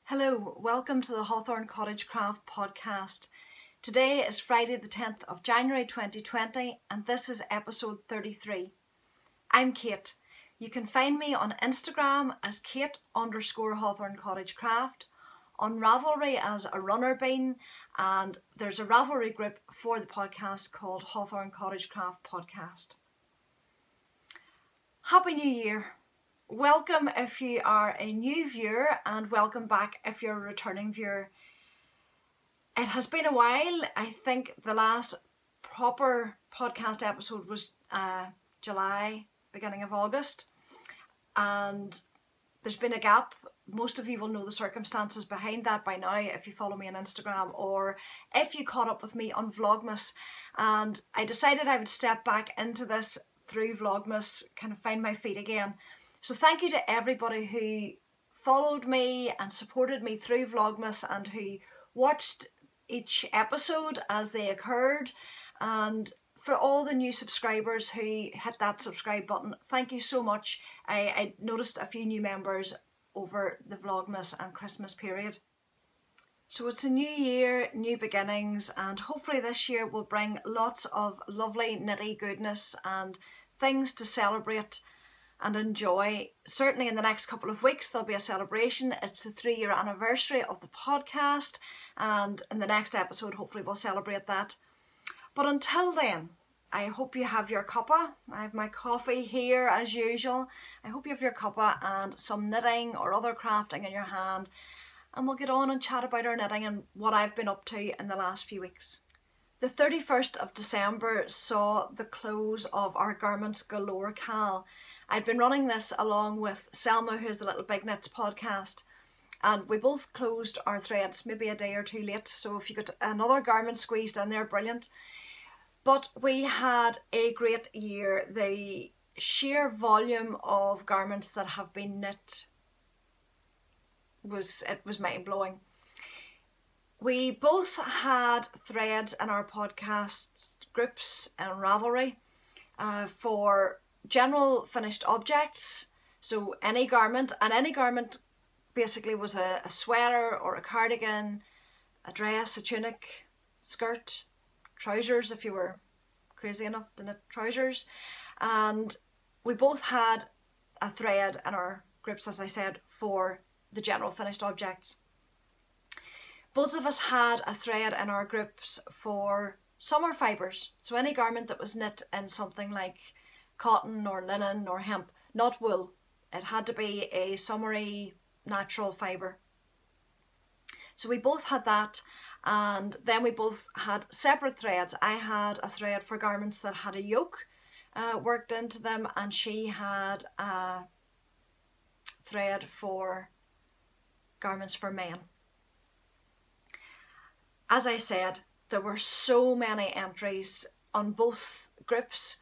Hello, welcome to the Hawthorne Cottage Craft podcast. Today is Friday the 10th of January 2020 and this is episode 33. I'm Kate. You can find me on Instagram as Kate_Hawthorne Cottage Craft, on Ravelry as a runner bean, and there's a Ravelry group for the podcast called Hawthorne Cottage Craft Podcast. Happy New Year! Welcome if you are a new viewer and welcome back if you're a returning viewer. It has been a while. I think the last proper podcast episode was July, beginning of August, and there's been a gap. Most of you will know the circumstances behind that by now if you follow me on Instagram or if you caught up with me on Vlogmas, and I decided I would step back into this through Vlogmas, kind of find my feet again. So thank you to everybody who followed me and supported me through Vlogmas and who watched each episode as they occurred, and for all the new subscribers who hit that subscribe button, thank you so much. I noticed a few new members over the Vlogmas and Christmas period. So it's a new year, new beginnings, and hopefully this year will bring lots of lovely nitty goodness and things to celebrate and enjoy. Certainly in the next couple of weeks there'll be a celebration. It's the 3-year anniversary of the podcast, and in the next episode hopefully we'll celebrate that. But until then, I hope you have your cuppa. I have my coffee here as usual. I hope you have your cuppa and some knitting or other crafting in your hand, and we'll get on and chat about our knitting and what I've been up to in the last few weeks. The 31st of December saw the close of our Garments Galore Cal. I'd been running this along with Selma, who's the Little Big Knits podcast, and we both closed our threads maybe a day or two late, so if you got another garment squeezed in there, brilliant. But we had a great year. The sheer volume of garments that have been knit was mind-blowing. We both had threads in our podcast groups and Ravelry for general finished objects, so any garment, and any garment basically was a sweater or a cardigan, a dress, a tunic, skirt, trousers if you were crazy enough to knit trousers. And we both had a thread in our groups, as I said, for the general finished objects. Both of us had a thread in our groups for summer fibres, so any garment that was knit in something like cotton or linen or hemp, not wool. It had to be a summery natural fibre. So we both had that, and then we both had separate threads. I had a thread for garments that had a yoke worked into them, and she had a thread for garments for men. As I said, there were so many entries on both groups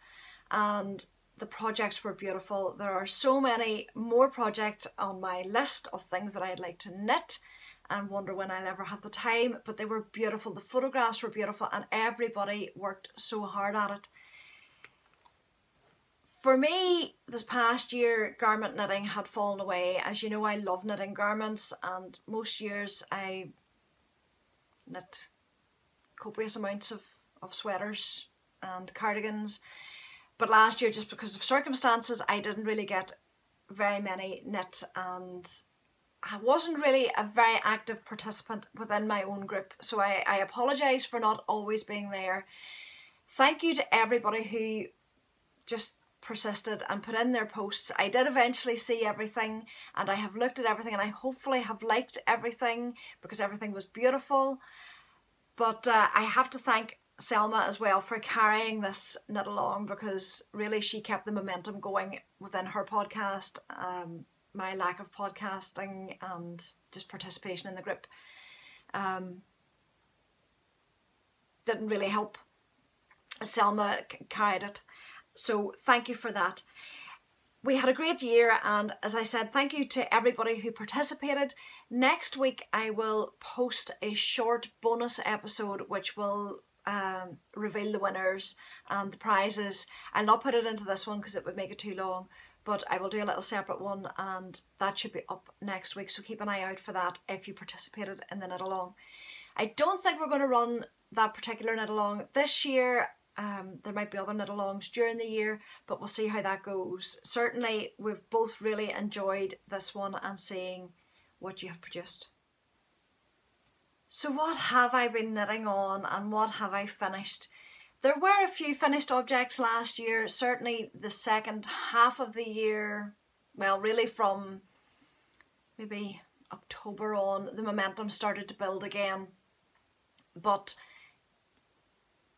and the projects were beautiful. There are so many more projects on my list of things that I'd like to knit and wonder when I'll ever have the time, but they were beautiful. The photographs were beautiful and everybody worked so hard at it. For me, this past year, garment knitting had fallen away. As you know, I love knitting garments, and most years I knit copious amounts of sweaters and cardigans. But last year, just because of circumstances, I didn't really get very many knit, and I wasn't really a very active participant within my own group. So I apologise for not always being there. Thank you to everybody who just persisted and put in their posts. I did eventually see everything, and I have looked at everything, and I hopefully have liked everything because everything was beautiful. But I have to thank Selma as well for carrying this knit along, because really she kept the momentum going within her podcast. My lack of podcasting and just participation in the group didn't really help. Selma carried it. So thank you for that. We had a great year, and as I said, thank you to everybody who participated. Next week I will post a short bonus episode which will reveal the winners and the prizes. I'll not put it into this one because it would make it too long, but I will do a little separate one, and that should be up next week, so keep an eye out for that if you participated in the knit along. I don't think we're going to run that particular knit along this year. There might be other knit alongs during the year, but we'll see how that goes. Certainly we've both really enjoyed this one and seeing what you have produced. So what have I been knitting on and what have I finished? There were a few finished objects last year, certainly the second half of the year, well really from maybe October on, the momentum started to build again, but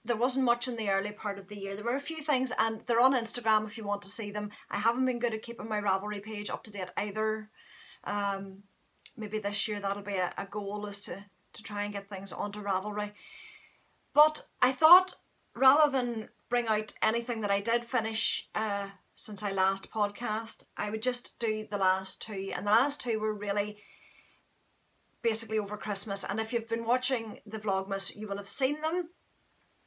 there wasn't much in the early part of the year. There were a few things, and they're on Instagram if you want to see them. I haven't been good at keeping my Ravelry page up to date either. Maybe this year that'll be a goal, is to try and get things onto Ravelry. But I thought, rather than bring out anything that I did finish since I last podcast, I would just do the last two. And the last two were really basically over Christmas. And if you've been watching the Vlogmas, you will have seen them.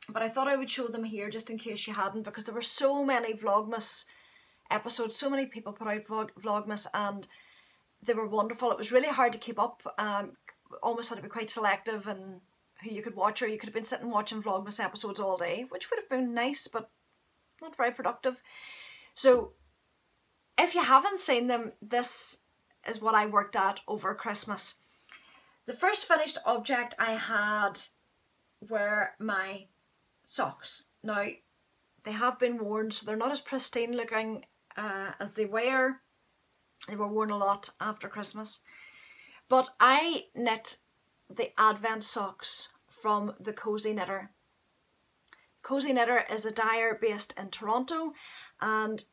But I thought I would show them here just in case you hadn't, because there were so many Vlogmas episodes, so many people put out Vlogmas, and they were wonderful. It was really hard to keep up. Almost had to be quite selective in who you could watch, or you could have been sitting watching Vlogmas episodes all day, which would have been nice, but not very productive. So if you haven't seen them, this is what I worked at over Christmas. The first finished object I had were my socks. Now, they have been worn, so they're not as pristine looking as they were. They were worn a lot after Christmas. But I knit the Advent socks from the Cozy Knitter. Cozy Knitter is a dyer based in Toronto, and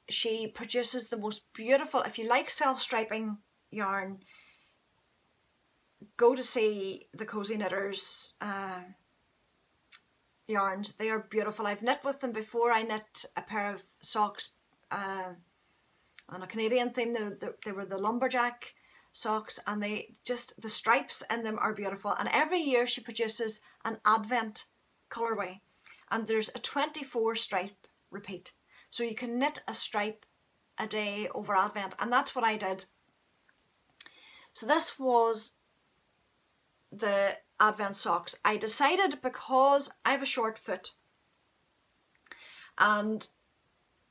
she produces the most beautiful, if you like self-striping yarn, go to see the Cozy Knitters yarns. They are beautiful. I've knit with them before. I knit a pair of socks on a Canadian theme. They were the lumberjack socks, and the stripes in them are beautiful. And every year she produces an Advent colorway, and there's a 24 stripe repeat. So you can knit a stripe a day over Advent, and that's what I did. So this was the Advent socks. I decided, because I have a short foot and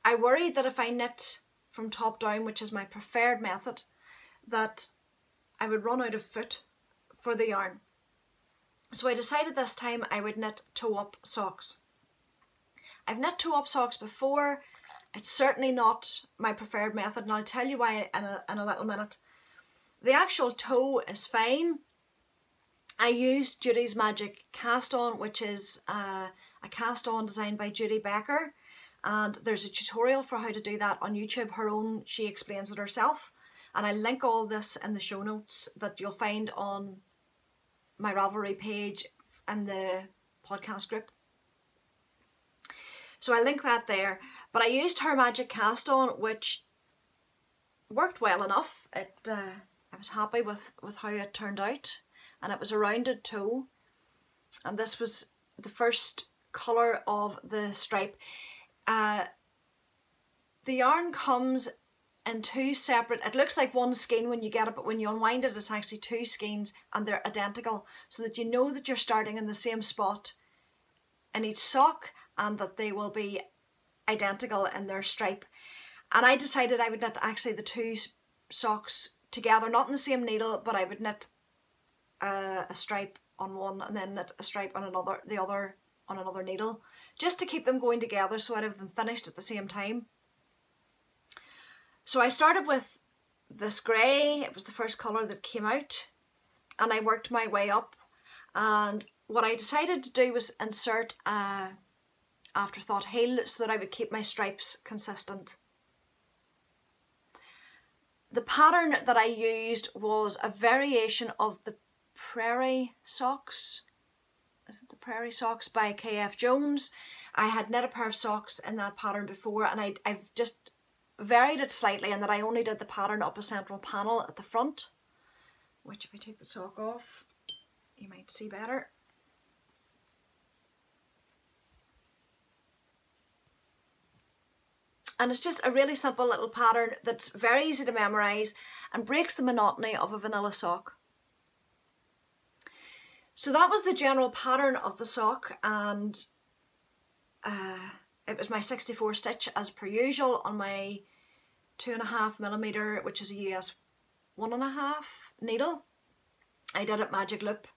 I worried that if I knit from top down, which is my preferred method, that I would run out of foot for the yarn. So I decided this time I would knit toe-up socks. I've knit toe-up socks before. It's certainly not my preferred method, and I'll tell you why in a little minute. The actual toe is fine. I used Judy's Magic Cast On, which is a cast on designed by Judy Becker, and there's a tutorial for how to do that on YouTube. Her own, she explains it herself, and I link all this in the show notes that you'll find on my Ravelry page and the podcast group. So I link that there, but I used her Magic Cast On, which worked well enough. I was happy with how it turned out. And it was a rounded toe, and this was the first colour of the stripe. The yarn comes in two separate, it looks like one skein when you get it, but when you unwind it, it's actually two skeins, and they're identical, so that you know that you're starting in the same spot in each sock, and that they will be identical in their stripe. And I decided I would knit actually the two socks together, not in the same needle, but I would knit a stripe on one and then knit a stripe on the other on another needle, just to keep them going together so I'd have them finished at the same time. So I started with this grey. It was the first colour that came out, and I worked my way up, and what I decided to do was insert a afterthought heel so that I would keep my stripes consistent. The pattern that I used was a variation of the Prairie Socks. Is it the Prairie Socks by KF Jones? I had knit a pair of socks in that pattern before, and I've just varied it slightly in that I only did the pattern up a central panel at the front, which if I take the sock off, you might see better. And it's just a really simple little pattern that's very easy to memorise and breaks the monotony of a vanilla sock. So that was the general pattern of the sock, and it was my 64 stitch as per usual on my 2.5mm, which is a US 1.5 needle. I did it magic loop.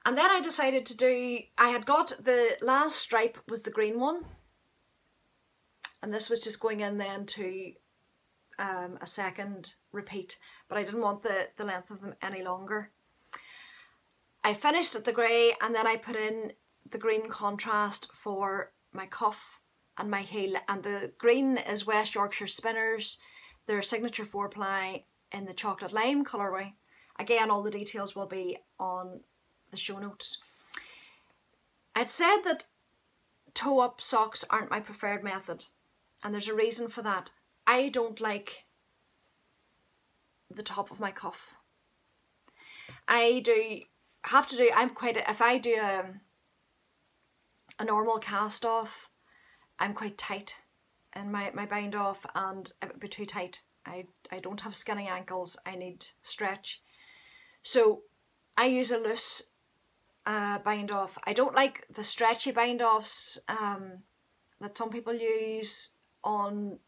And then I decided to do, I had got the last stripe was the green one. And this was just going in then to a second repeat, but I didn't want the length of them any longer. I finished at the grey, and then I put in the green contrast for my cuff and my heel. And the green is West Yorkshire Spinners, their signature 4-ply in the chocolate lime colourway. Again, all the details will be on the show notes. I'd said that toe-up socks aren't my preferred method, and there's a reason for that. I don't like the top of my cuff. If I do a normal cast off, I'm quite tight in my bind off, and it would be too tight. I don't have skinny ankles, I need stretch. So I use a loose bind off. I don't like the stretchy bind offs that some people use on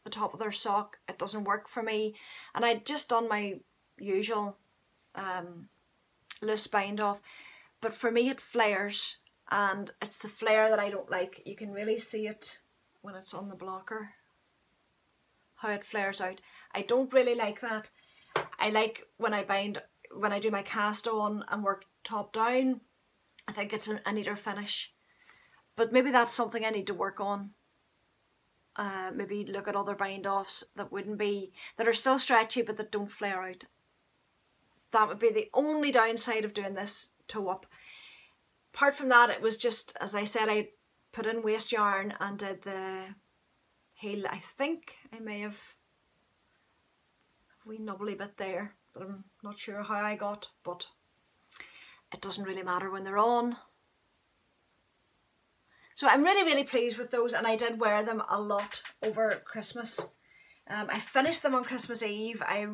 the top of their sock. It doesn't work for me, and I'd just done my usual loose bind off, but for me it flares, and it's the flare that I don't like. You can really see it when it's on the blocker, how it flares out. I don't really like that. I like when I do my cast on and work top down, I think it's a neater finish. But maybe that's something I need to work on. Maybe look at other bind offs that are still stretchy but that don't flare out. That would be the only downside of doing this toe up. Apart from that, it was just, as I said, I put in waste yarn and did the heel. I think I may have a wee nubbly bit there that I'm not sure how I got, but it doesn't really matter when they're on. So I'm really, really pleased with those, and I did wear them a lot over Christmas. I finished them on Christmas Eve. I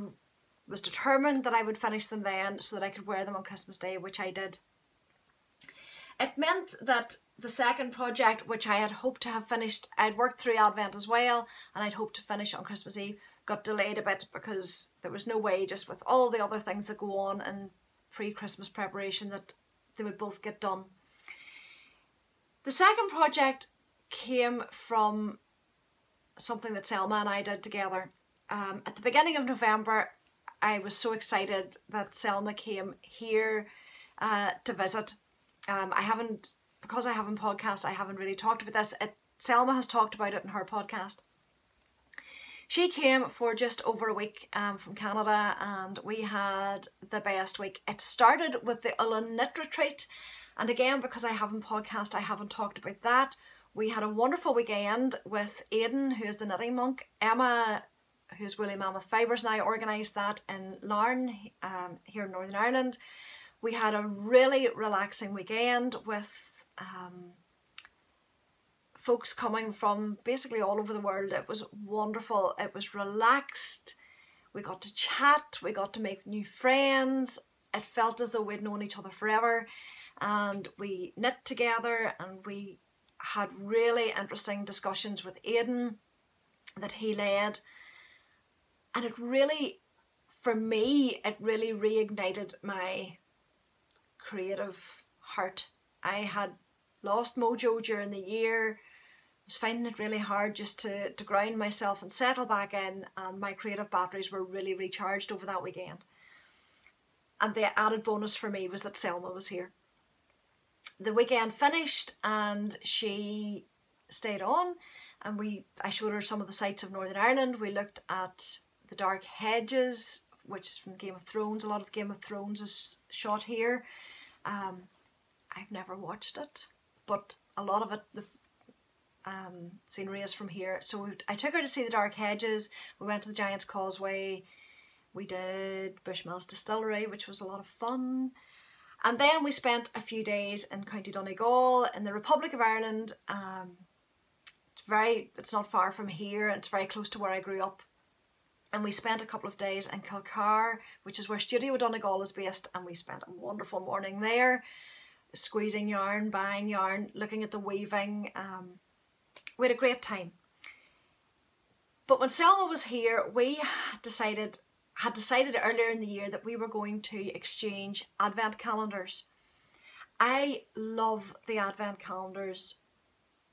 was determined that I would finish them then so that I could wear them on Christmas Day, which I did. It meant that the second project, which I had hoped to have finished, I'd worked through Advent as well, and I'd hoped to finish on Christmas Eve, got delayed a bit because there was no way, just with all the other things that go on in pre-Christmas preparation, that they would both get done. The second project came from something that Selma and I did together. At the beginning of November, I was so excited that Selma came here to visit. Because I haven't podcast, I haven't really talked about this. Selma has talked about it in her podcast. She came for just over a week from Canada, and we had the best week. It started with the Ullin Knit Retreat, and again, because I haven't podcast, I haven't talked about that. We had a wonderful weekend with Aidan, who is the knitting monk. Emma, who's Woolly Mammoth Fibres, and I organised that in Larne, here in Northern Ireland. We had a really relaxing weekend with folks coming from basically all over the world. It was wonderful. It was relaxed. We got to chat. We got to make new friends. It felt as though we'd known each other forever. And we knit together, and we had really interesting discussions with Aidan that he led. And it really, for me, it really reignited my creative heart. I had lost mojo during the year. I was finding it really hard just to ground myself and settle back in, and my creative batteries were really recharged over that weekend. And the added bonus for me was that Selma was here. The weekend finished and she stayed on, and I showed her some of the sights of Northern Ireland. We looked at the Dark Hedges, which is from Game of Thrones. A lot of Game of Thrones is shot here. I've never watched it, but a lot of it, the scenery is from here. So I took her to see the Dark Hedges. We went to the Giant's Causeway. We did Bushmills Distillery, which was a lot of fun. And then we spent a few days in County Donegal in the Republic of Ireland. it's not far from here, and it's very close to where I grew up. And we spent a couple of days in Kilcar, which is where Studio Donegal is based, and we spent a wonderful morning there, squeezing yarn, buying yarn, looking at the weaving. We had a great time. But when Selma was here, we had decided earlier in the year that we were going to exchange advent calendars. I love the advent calendars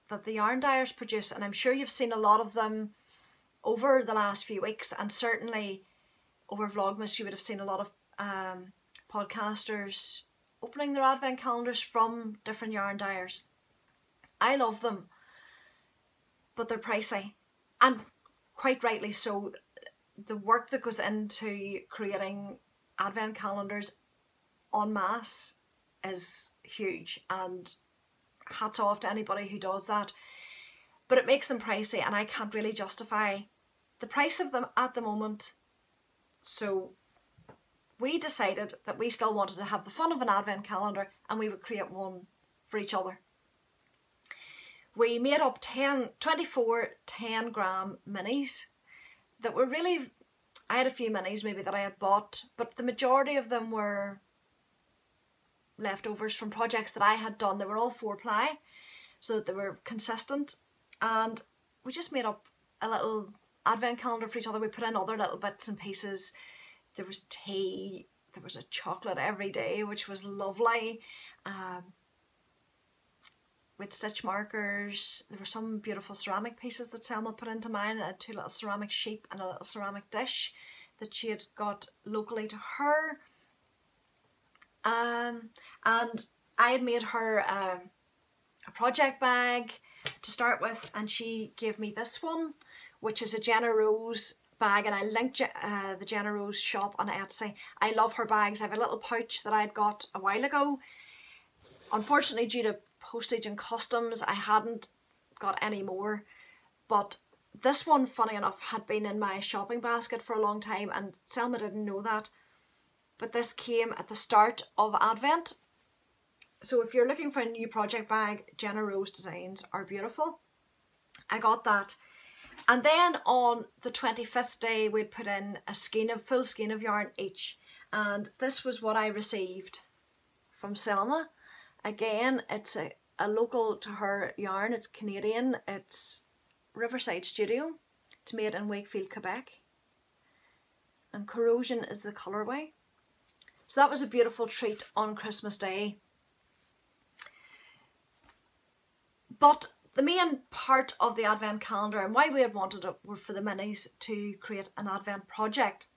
that the yarn dyers produce, and I'm sure you've seen a lot of them over the last few weeks, and certainly over Vlogmas you would have seen a lot of podcasters opening their advent calendars from different yarn dyers. I love them, but they're pricey, and quite rightly so. The work that goes into creating advent calendars en masse is huge, and hats off to anybody who does that. But it makes them pricey, and I can't really justify the price of them at the moment. So we decided that we still wanted to have the fun of an advent calendar, and we would create one for each other. We made up 24 10-gram minis that were really, I had a few minis maybe that I had bought, but the majority of them were leftovers from projects that I had done. They were all 4-ply, so that they were consistent, and we just made up a little advent calendar for each other. We put in other little bits and pieces. There was tea, there was a chocolate every day, which was lovely. With stitch markers, there were some beautiful ceramic pieces that Selma put into mine. I had 2 little ceramic sheep and a little ceramic dish that she had got locally to her. And I had made her a project bag to start with, and she gave me this one, which is a Jenna Rose bag, and I linked the Jenna Rose shop on Etsy. I love her bags. I have a little pouch that I'd got a while ago. Unfortunately, due to postage and customs, I hadn't got any more, but this one, funny enough, had been in my shopping basket for a long time, and Selma didn't know that, but this came at the start of Advent. So if you're looking for a new project bag, Jenna Rose designs are beautiful. I got that, and then on the 25th day we'd put in a full skein of yarn each, and this was what I received from Selma. Again, it's a local to her yarn. It's Canadian. It's Riverside Studio. It's made in Wakefield, Quebec. And Corrosion is the colourway. So that was a beautiful treat on Christmas Day. But the main part of the Advent calendar, and why we had wanted it, were for the minis to create an Advent project.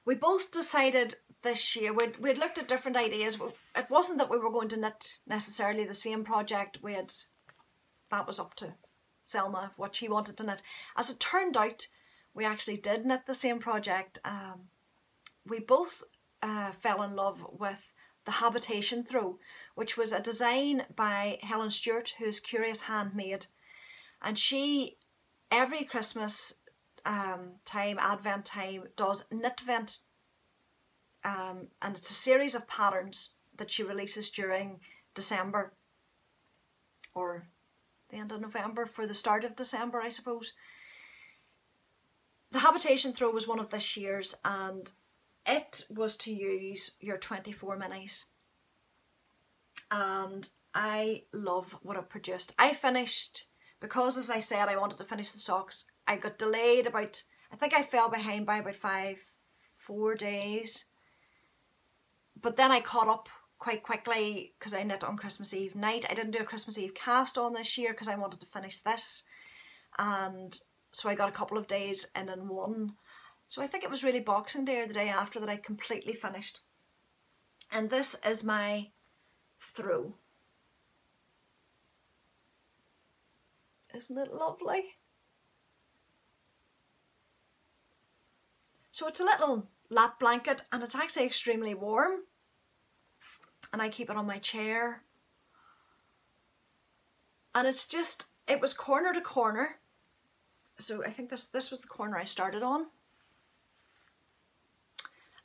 We both decided this year, we'd looked at different ideas. It wasn't that we were going to knit necessarily the same project. That was up to Selma, what she wanted to knit. As it turned out, we actually did knit the same project. We both fell in love with the Habitation Throw, which was a design by Helen Stewart, who's Curious Handmade. And she, every Christmas time, Advent time, does Knitvent. And it's a series of patterns that she releases during December, or the end of November for the start of December, I suppose. The Habitation Throw was one of this year's, and it was to use your 24 minis. And I love what it produced. I finished, because as I said I wanted to finish the socks, I got delayed about, I think I fell behind by about 4 days. But then I caught up quite quickly because I knit on Christmas Eve night. I didn't do a Christmas Eve cast on this year because I wanted to finish this. And so I got a couple of days in one. So I think it was really Boxing Day or the day after that I completely finished. And this is my throw. Isn't it lovely? So it's a little lap blanket, and it's actually extremely warm. And I keep it on my chair. And it's just, it was corner to corner. So I think this was the corner I started on.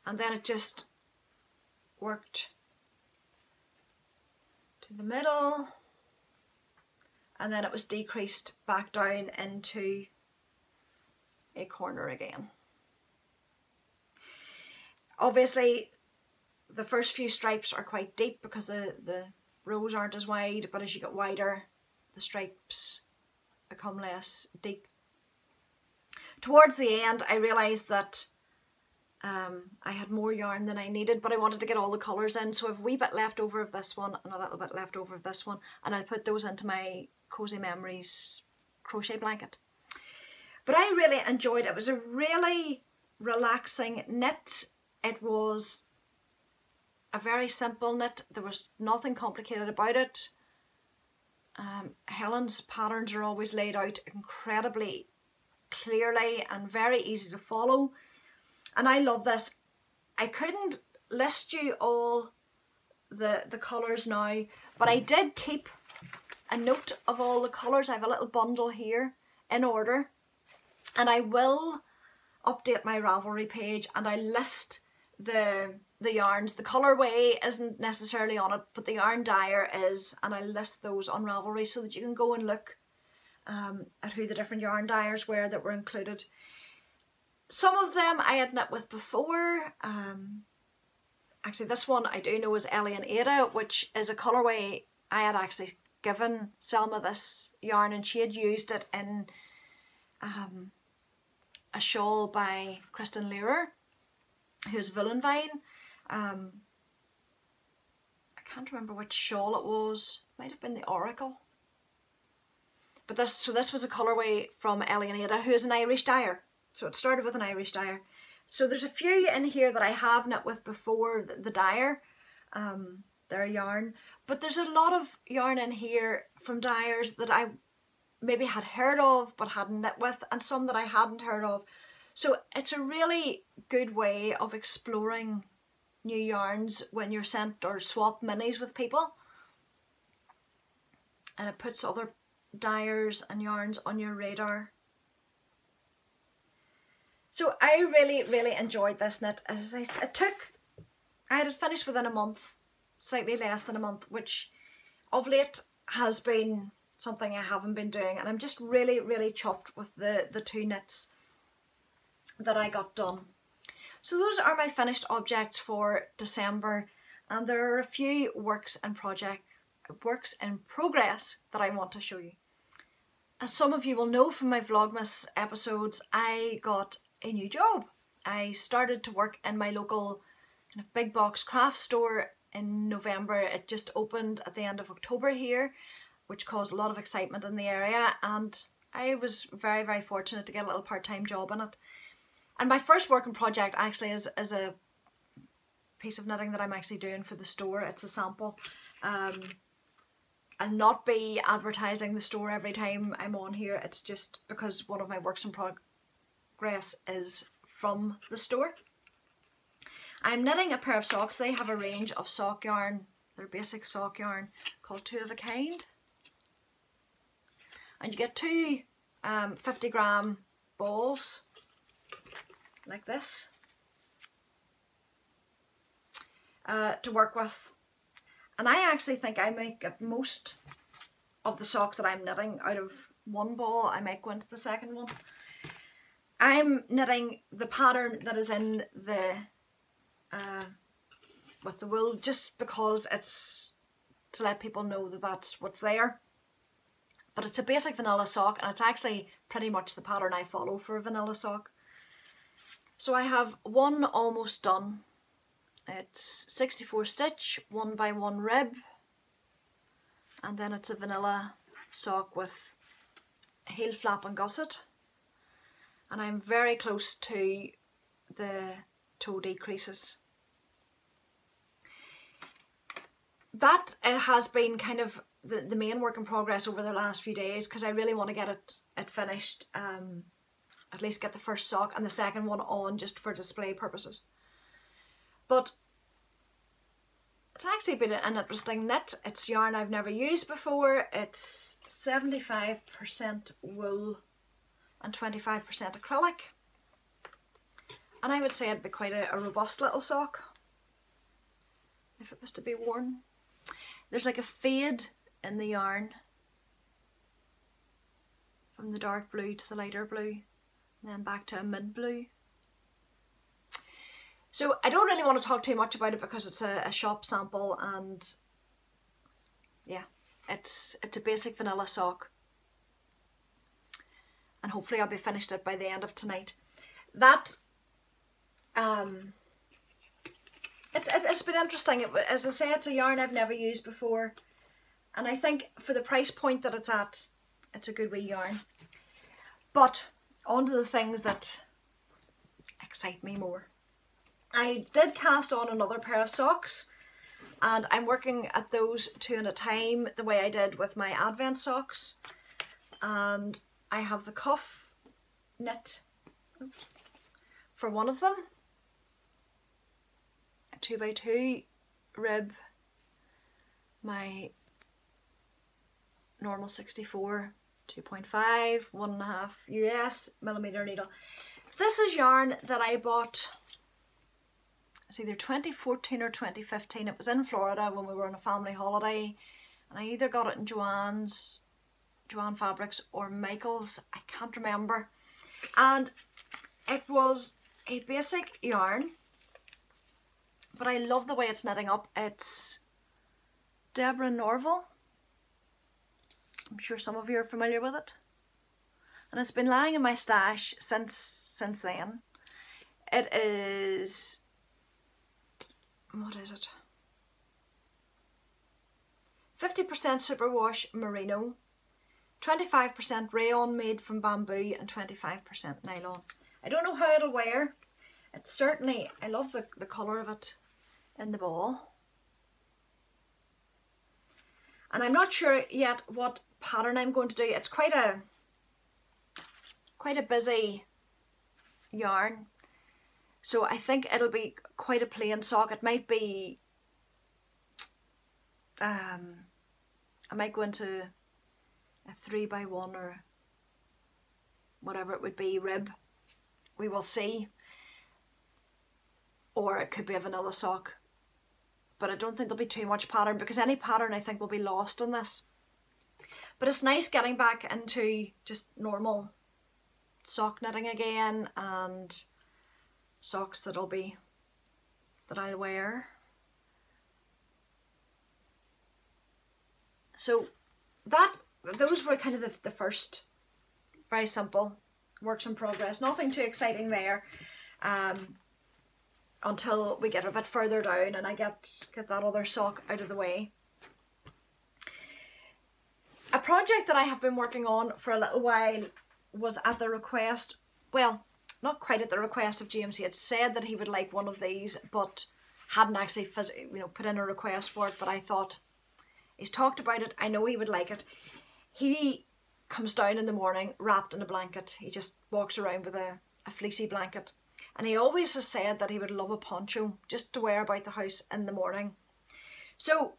And then it just worked to the middle. and then it was decreased back down into a corner again. Obviously the first few stripes are quite deep because the rows aren't as wide, but as you get wider the stripes become less deep. Towards the end I realised that I had more yarn than I needed, but I wanted to get all the colours in, so I have a wee bit left over of this one and a little bit left over of this one, and I'll put those into my Cozy Memories crochet blanket. But I really enjoyed it. It was a really relaxing knit. It was a very simple knit. There was nothing complicated about it. Helen's patterns are always laid out incredibly clearly and very easy to follow. And I love this. I couldn't list you all the colours now, but I did keep a note of all the colours. I have a little bundle here in order, and I will update my Ravelry page and I list the yarns. The colourway isn't necessarily on it, but the yarn dyer is, and I list those on Ravelry so that you can go and look at who the different yarn dyers were that were included. Some of them I had knit with before. Actually this one I do know is Ellie and Ada, which is a colourway I had actually given Selma this yarn, and she had used it in a shawl by Kristen Learer, who's Villenvine. I can't remember which shawl it was. Might have been the Oracle. But this was a colourway from Ellie and Ada, who is an Irish dyer. So it started with an Irish dyer. So there's a few in here that I have knit with before the dyer, their yarn. But there's a lot of yarn in here from dyers that I maybe had heard of but hadn't knit with, and some that I hadn't heard of. So it's a really good way of exploring new yarns when you're sent or swap minis with people. And it puts other dyers and yarns on your radar. So I really, really enjoyed this knit. As I said, I had it finished within a month, slightly less than a month, which of late has been something I haven't been doing, and I'm just really, really chuffed with the two knits that I got done. So those are my finished objects for December, and there are a few works in progress that I want to show you. As some of you will know from my Vlogmas episodes, I got a new job. I started to work in my local kind of big box craft store in November. It just opened at the end of October here, which caused a lot of excitement in the area, and I was very, very fortunate to get a little part-time job in it. And my first working project actually is a piece of knitting that I'm actually doing for the store. It's a sample. I'll not be advertising the store every time I'm on here. It's just because one of my works in progress is from the store. I'm knitting a pair of socks. They have a range of sock yarn. They're basic sock yarn called Two of a Kind. And you get two 50-gram balls like this to work with. And I actually think I might get most of the socks that I'm knitting out of one ball. I might go into the second one. I'm knitting the pattern that is in the with the wool, just because it's to let people know that that's what's there. But it's a basic vanilla sock, and it's actually pretty much the pattern I follow for a vanilla sock. So I have one almost done. It's 64 stitch, 1 by 1 rib, and then it's a vanilla sock with heel flap and gusset, and I'm very close to the toe decreases. That has been kind of the main work in progress over the last few days, because I really want to get it finished, at least get the first sock and the second one on just for display purposes. But it's actually been an interesting knit. It's yarn I've never used before. It's 75% wool and 25% acrylic. And I would say it'd be quite a robust little sock if it was to be worn. There's like a fade in the yarn from the dark blue to the lighter blue, and then back to a mid blue. So I don't really want to talk too much about it because it's a shop sample, and yeah, it's a basic vanilla sock, and hopefully I'll be finished it by the end of tonight. That it's been interesting. As I say, it's a yarn I've never used before, and I think for the price point that it's at, it's a good wee yarn. But on to the things that excite me more. I did cast on another pair of socks, and I'm working at those 2 at a time, the way I did with my Advent socks. And I have the cuff knit for one of them, a 2x2 rib, my normal 64, 2.5, 1.5 US millimeter needle. This is yarn that I bought, it's either 2014 or 2015. It was in Florida when we were on a family holiday, and I either got it in Joanne Fabrics or Michael's, I can't remember. And it was a basic yarn, but I love the way it's knitting up. It's Deborah Norville. I'm sure some of you are familiar with it. And it's been lying in my stash since then. It is, what is it? 50% superwash merino, 25% rayon made from bamboo, and 25% nylon. I don't know how it'll wear. It's certainly, I love the colour of it in the ball. And I'm not sure yet what pattern I'm going to do. It's quite a busy yarn. So I think it'll be quite a plain sock. It might be, I might go into a 3x1 or whatever it would be, rib. We will see. Or it could be a vanilla sock. But I don't think there'll be too much pattern, because any pattern I think will be lost in this. But it's nice getting back into just normal sock knitting again, and socks that I'll wear. So those were kind of the first very simple works in progress. Nothing too exciting there. Until we get a bit further down and I get that other sock out of the way. A project that I have been working on for a little while was at the request, well, not quite at the request of James. He had said that he would like one of these, but hadn't actually put in a request for it. But I thought, he's talked about it, I know he would like it. He comes down in the morning wrapped in a blanket. He just walks around with a fleecy blanket. And he always has said that he would love a poncho just to wear about the house in the morning. So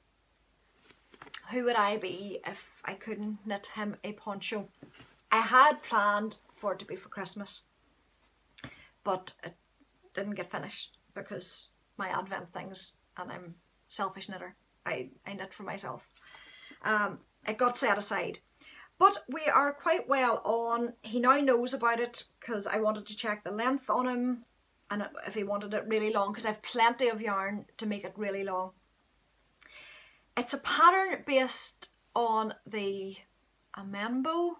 who would I be if I couldn't knit him a poncho? I had planned for it to be for Christmas, but it didn't get finished because my Advent things, and I'm a selfish knitter. I knit for myself. It got set aside. But we are quite well on. He now knows about it because I wanted to check the length on him and if he wanted it really long, because I have plenty of yarn to make it really long. It's a pattern based on the Amenbo.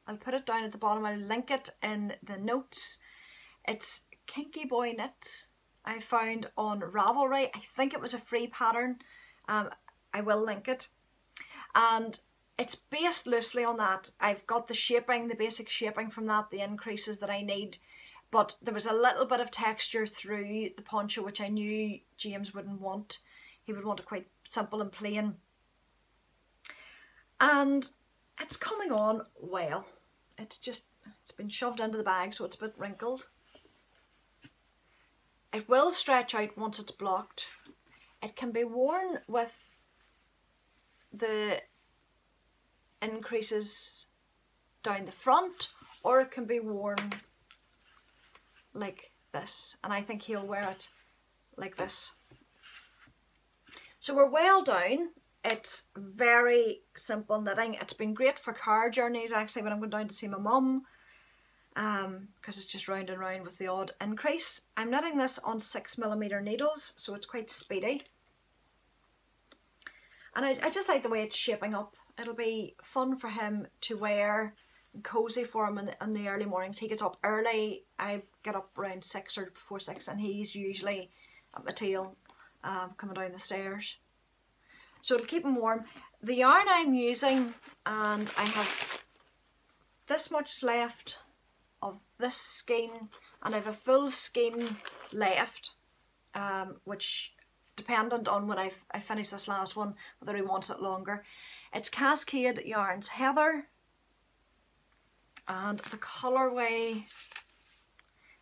I'll put it down at the bottom. I'll link it in the notes. It's Kinky Boy Knit I found on Ravelry. I think it was a free pattern. I will link it. And it's based loosely on that. I've got the shaping, the basic shaping from that, the increases that I need. But there was a little bit of texture through the poncho, which I knew James wouldn't want. He would want it quite simple and plain. And it's coming on well. It's been shoved into the bag, so it's a bit wrinkled. It will stretch out once it's blocked. It can be worn with the increases down the front, or it can be worn like this, and I think he'll wear it like this. So we're well down. It's very simple knitting. It's been great for car journeys actually when I'm going down to see my mum, because it's just round and round with the odd increase. I'm knitting this on 6mm needles, so it's quite speedy. And I just like the way it's shaping up. It'll be fun for him to wear, cozy for him in the early mornings. He gets up early. I get up around 6 or before 6, and he's usually at my tail coming down the stairs. So it'll keep him warm. The yarn I'm using, and I have this much left of this skein, and I have a full skein left, which dependent on when I finish this last one, whether he wants it longer. It's Cascade Yarns Heather, and the colourway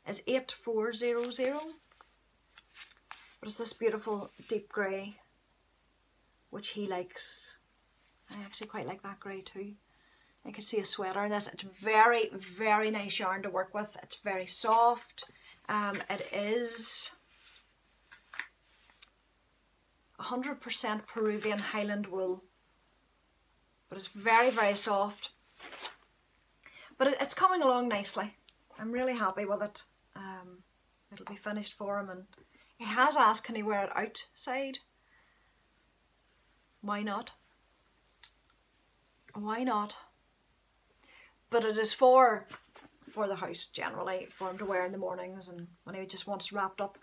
is 8400, but it's this beautiful deep grey, which he likes. I actually quite like that grey too. I can see a sweater in this. It's very, very nice yarn to work with. It's very soft. It is 100% Peruvian Highland wool, but it's very, very soft. But it's coming along nicely. I'm really happy with it. It'll be finished for him, and he has asked, can he wear it outside? Why not? Why not? But it is for the house generally, for him to wear in the mornings and when he just wants wrapped up.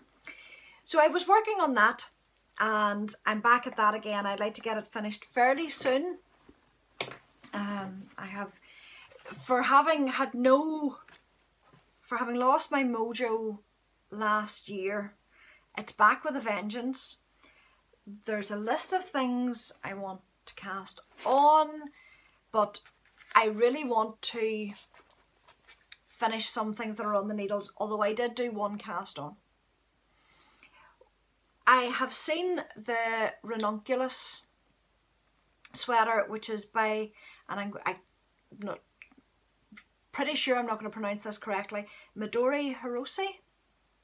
So I was working on that, and I'm back at that again. I'd like to get it finished fairly soon. I have, for having lost my mojo last year, it's back with a vengeance. There's a list of things I want to cast on, but I really want to finish some things that are on the needles, although I did do one cast on. I have seen the Ranunculus sweater, which is by, and I'm not pretty sure I'm not going to pronounce this correctly, Midori Hirose.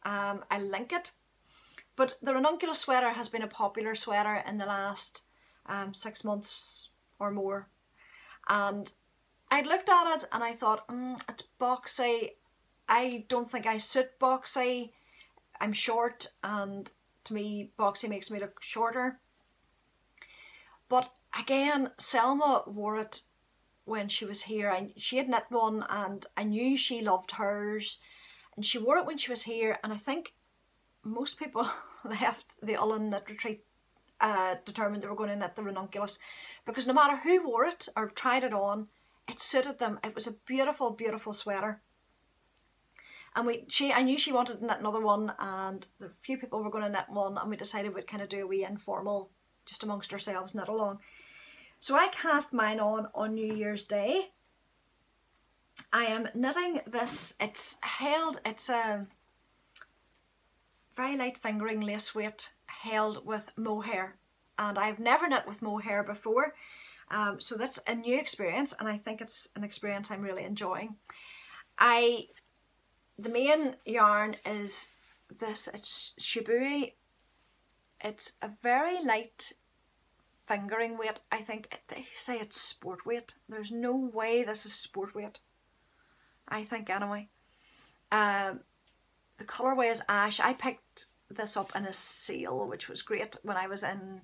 I'll link it. But the Ranunculus sweater has been a popular sweater in the last 6 months or more. And I looked at it and I thought, it's boxy. I don't think I suit boxy. I'm short, and to me, boxy makes me look shorter. But again, Selma wore it when she was here. She had knit one, and I knew she loved hers. And she wore it when she was here, and I think most people left the Ullin Knit Retreat determined they were going to knit the Ranunculus, because no matter who wore it or tried it on, it suited them. It was a beautiful, beautiful sweater. And I knew she wanted to knit another one, and a few people were going to knit one, and we decided we'd kind of do a wee informal, just amongst ourselves, knit along. So I cast mine on New Year's Day. I am knitting this. It's a very light fingering lace weight held with mohair, and I've never knit with mohair before, so that's a new experience, and I think it's an experience I'm really enjoying. The main yarn is this. It's Shibui. It's a very light fingering weight. I think they say it's sport weight. There's no way this is sport weight, I think, anyway. The colourway is ash. I picked this up in a sale, which was great, when I was in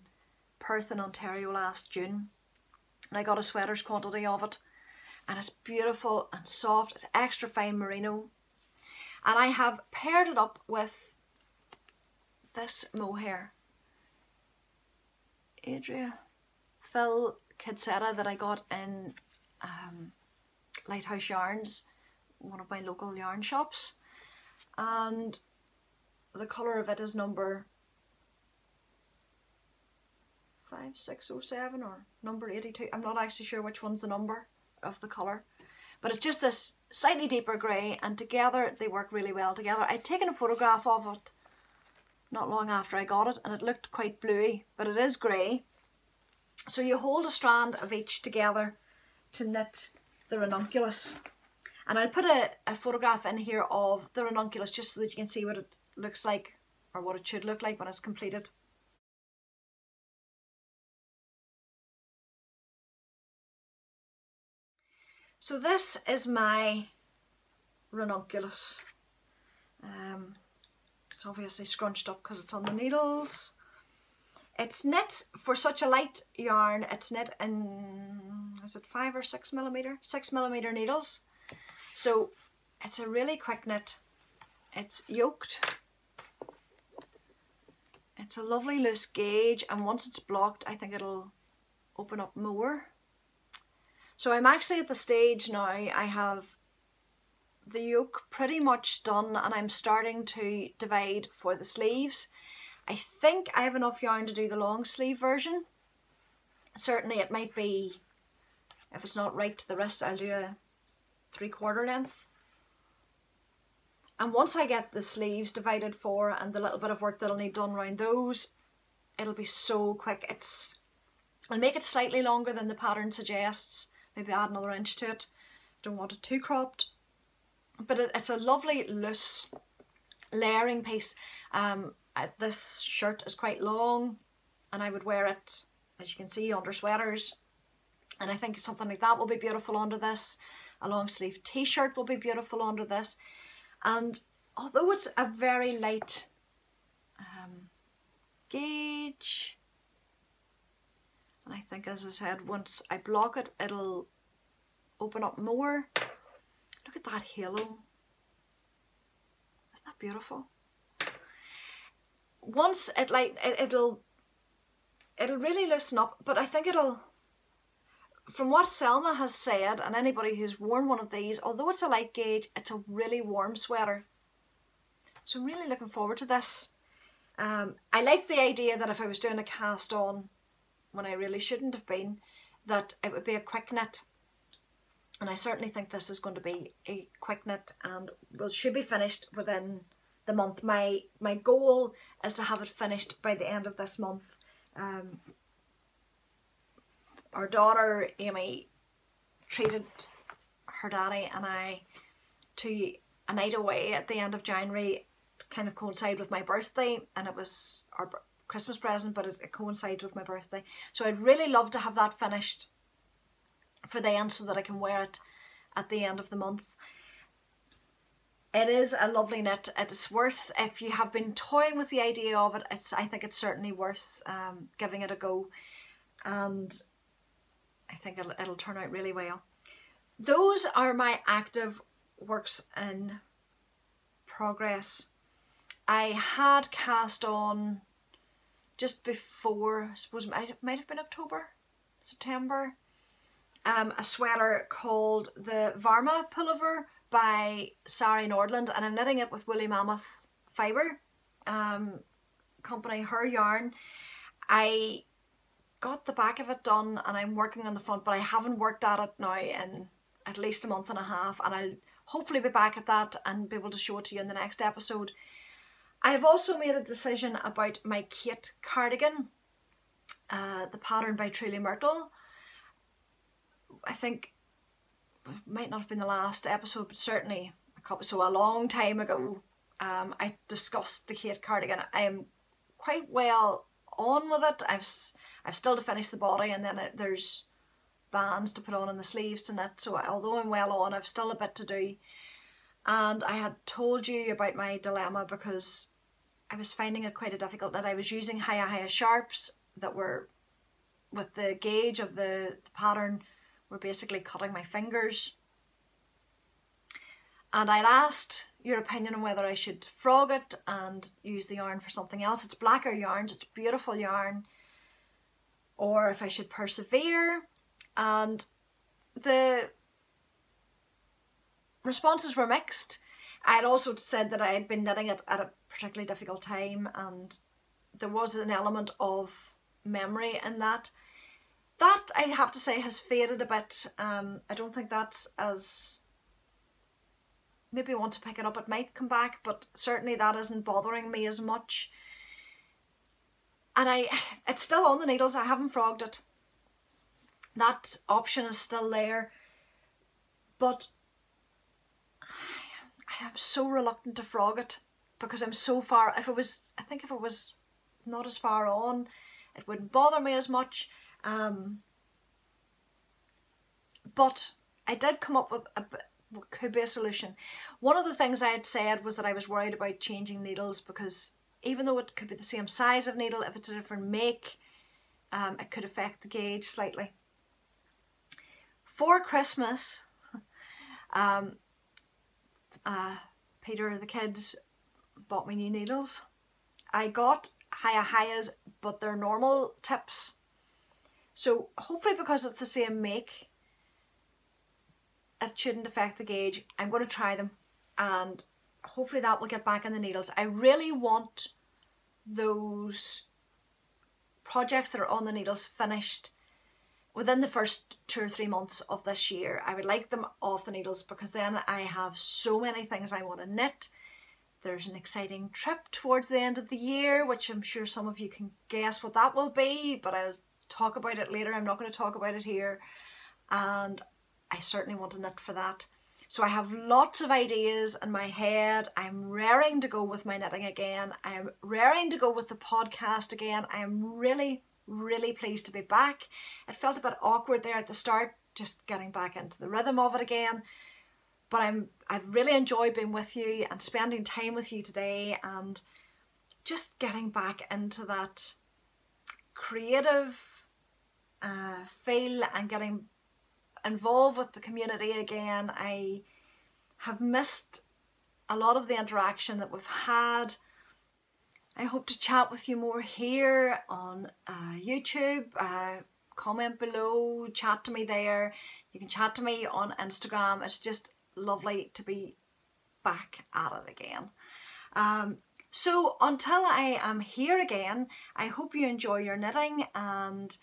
Perth in Ontario last June, and I got a sweater's quantity of it, and it's beautiful and soft. It's extra fine merino, and I have paired it up with this mohair Adria Phil Kidsetta that I got in Lighthouse Yarns, one of my local yarn shops, and the colour of it is number 5607 or number 82. I'm not actually sure which one's the number of the colour, but it's just this slightly deeper grey, and together they work really well together. I'd taken a photograph of it not long after I got it, and it looked quite bluey, but it is grey. So you hold a strand of each together to knit the Ranunculus. And I'll put a photograph in here of the Ranunculus just so that you can see what it looks like, or what it should look like when it's completed. So this is my ranunculus. It's obviously scrunched up because it's on the needles. It's knit for such a light yarn. It's knit in, is it 5 or 6 millimeter? 6 millimeter needles. So it's a really quick knit. It's yoked. It's a lovely loose gauge, and once it's blocked, I think it'll open up more. So I'm actually at the stage now, I have the yoke pretty much done, and I'm starting to divide for the sleeves. I think I have enough yarn to do the long sleeve version. Certainly it might be, if it's not right to the wrist, I'll do a 3/4 length. And once I get the sleeves divided for and the little bit of work that'll need done around those, it'll be so quick. I'll make it slightly longer than the pattern suggests, maybe add another inch to it. Don't want it too cropped. But it's a lovely loose layering piece. This shirt is quite long, and I would wear it, as you can see, under sweaters. And I think something like that will be beautiful under this. A long sleeve t-shirt will be beautiful under this. And although it's a very light gauge, and I think, as I said, once I block it, it'll open up more. Look at that halo. Isn't that beautiful? Once it'll really loosen up, but I think from what Selma has said, and anybody who's worn one of these, although it's a light gauge, it's a really warm sweater. So I'm really looking forward to this. I like the idea that if I was doing a cast on, when I really shouldn't have been, that it would be a quick knit. And I certainly think this is going to be a quick knit, and should be finished within the month. My goal is to have it finished by the end of this month. Our daughter Amy treated her daddy and I to a night away at the end of January, to kind of coincide with my birthday, and it was our Christmas present, but it coincides with my birthday. So I'd really love to have that finished for then, so that I can wear it at the end of the month. It is a lovely knit. It is worth, if you have been toying with the idea of it, I think it's certainly worth giving it a go, and I think it'll turn out really well. Those are my active works in progress. I had cast on just before, I suppose it might have been October, September, a sweater called the Varma Pullover by Sari Nordland, and I'm knitting it with Woolly Mammoth Fibre company, her yarn. I got the back of it done and I'm working on the front, but I haven't worked at it now in at least a month and a half, and I'll hopefully be back at that and be able to show it to you in the next episode. I have also made a decision about my Kate cardigan, the pattern by Truly Myrtle. I think it might not have been the last episode, but certainly a long time ago, I discussed the Kate cardigan. I am quite well on with it. I've still to finish the body, and then there's bands to put on in the sleeves to knit. So although I'm well on, I've still a bit to do. And I had told you about my dilemma because I was finding it quite a difficult knit. I was using Hiya sharps that were, with the gauge of the pattern, were basically cutting my fingers. And I'd asked your opinion on whether I should frog it and use the yarn for something else. It's blacker yarns, it's beautiful yarn. Or if I should persevere. And the responses were mixed. I had also said that I had been knitting it at a particularly difficult time, and there was an element of memory in that. That, I have to say, has faded a bit. I don't think that's as... Maybe I want to pick it up, it might come back, but certainly that isn't bothering me as much. And it's still on the needles, I haven't frogged it. That option is still there, but I am so reluctant to frog it because I'm so far... I think if it was not as far on, it wouldn't bother me as much. But I did come up with what could be a solution. One of the things I had said was that I was worried about changing needles, because even though it could be the same size of needle, if it's a different make, it could affect the gauge slightly. For Christmas, Peter, the kids, bought me new needles. I got Hiya-Hiyas, but they're normal tips. So hopefully, because it's the same make, it shouldn't affect the gauge. I'm going to try them, and hopefully that will get back in the needles. I really want those projects that are on the needles finished within the first 2 or 3 months of this year. I would like them off the needles, because then I have so many things I want to knit. There's an exciting trip towards the end of the year, which I'm sure some of you can guess what that will be, but I'll talk about it later. I'm not going to talk about it here. And I certainly want to knit for that. So I have lots of ideas in my head. I'm raring to go with my knitting again. I'm raring to go with the podcast again. I'm really, really pleased to be back. It felt a bit awkward there at the start, just getting back into the rhythm of it again. But I've really enjoyed being with you and spending time with you today, and just getting back into that creative feel and getting involved with the community again. I have missed a lot of the interaction that we've had. I hope to chat with you more here on YouTube. Comment below, chat to me there. You can chat to me on Instagram. It's just lovely to be back at it again. So until I am here again, I hope you enjoy your knitting and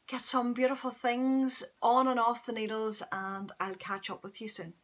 get some beautiful things on and off the needles, and I'll catch up with you soon.